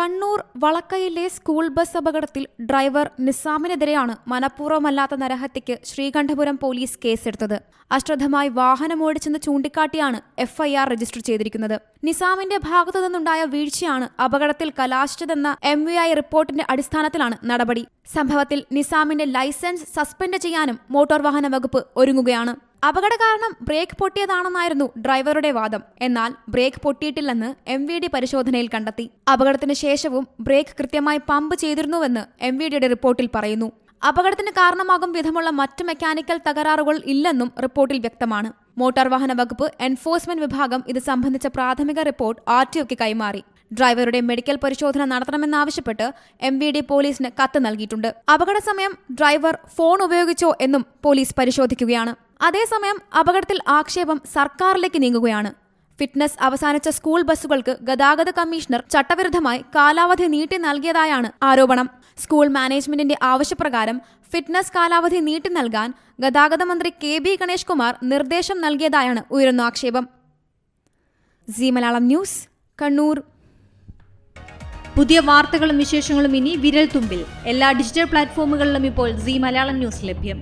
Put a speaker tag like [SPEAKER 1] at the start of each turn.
[SPEAKER 1] Kannur വളക്കയിലെ school bus അപകടത്തിൽ driver നിസാമിനെതിരെയാണ് മനഃപൂർവ്വമല്ലാത്ത നരഹത്യയ്ക്ക് Sreekandapuram police കേസെടുത്തത്. അശ്രദ്ധമായി വാഹനമോടിച്ചെന്ന് ചൂണ്ടിക്കാട്ടിയാണ് എഫ്ഐആർ രജിസ്റ്റർ ചെയ്തിരിക്കുന്നത്. നിസാമിന്റെ ഭാഗത്തു നിന്നുണ്ടായ വീഴ്ചയാണ് അപകടത്തിൽ കലാശിച്ചതെന്ന MVI റിപ്പോർട്ടിന്റെ അടിസ്ഥാനത്തിലാണ് നടപടി. സംഭവത്തിൽ നിസാമിന്റെ ലൈസൻസ് സസ്പെൻഡ് ചെയ്യാനും മോട്ടോർ വാഹന വകുപ്പ് ഒരുങ്ങുകയാണ്. അപകട കാരണം ബ്രേക്ക് പൊട്ടിയതാണെന്നായിരുന്നു ഡ്രൈവറുടെ വാദം. എന്നാൽ ബ്രേക്ക് പൊട്ടിയിട്ടില്ലെന്ന് MVD പരിശോധനയിൽ കണ്ടെത്തി. അപകടത്തിന് ശേഷവും ബ്രേക്ക് കൃത്യമായി പമ്പ് ചെയ്തിരുന്നുവെന്ന് MVDയുടെ റിപ്പോർട്ടിൽ പറയുന്നു. അപകടത്തിന് കാരണമാകും വിധമുള്ള മറ്റ് മെക്കാനിക്കൽ തകരാറുകൾ ഇല്ലെന്നും റിപ്പോർട്ടിൽ വ്യക്തമാണ്. മോട്ടോർ വാഹന വകുപ്പ് എൻഫോഴ്സ്മെന്റ് വിഭാഗം ഇത് സംബന്ധിച്ച പ്രാഥമിക റിപ്പോർട്ട് RTOക്ക് കൈമാറി. ഡ്രൈവറുടെ മെഡിക്കൽ പരിശോധന നടത്തണമെന്നാവശ്യപ്പെട്ട് MVD പോലീസിന് കത്ത് നൽകിയിട്ടുണ്ട്. അപകട സമയം ഡ്രൈവർ ഫോൺ ഉപയോഗിച്ചോ എന്നും പോലീസ് പരിശോധിക്കുകയാണ്. അതേസമയം അപകടത്തിൽ ആക്ഷേപം സർക്കാരിലേക്ക് നീങ്ങുകയാണ്. ഫിറ്റ്നസ് അവസാനിച്ച സ്കൂൾ ബസ്സുകൾക്ക് ഗതാഗത കമ്മീഷണർ ചട്ടവിരുദ്ധമായി കാലാവധി നീട്ടി നൽകിയതായാണ് ആരോപണം. സ്കൂൾ മാനേജ്മെന്റിന്റെ ആവശ്യപ്രകാരം ഫിറ്റ്നസ് കാലാവധി നീട്ടി നൽകാൻ ഗതാഗത മന്ത്രി KB ഗണേഷ് കുമാർ നിർദ്ദേശം നൽകിയതായാണ് ഉയരുന്ന ആക്ഷേപം. സീ മലയാളം ന്യൂസ്, കണ്ണൂർ.
[SPEAKER 2] പുതിയ വാർത്തകളും വിശേഷങ്ങളും ഇനി വിരൽ തുമ്പിൽ. എല്ലാ ഡിജിറ്റൽ പ്ലാറ്റ്ഫോമുകളിലും ഇപ്പോൾ സീ മലയാളം ന്യൂസ് ലഭ്യം.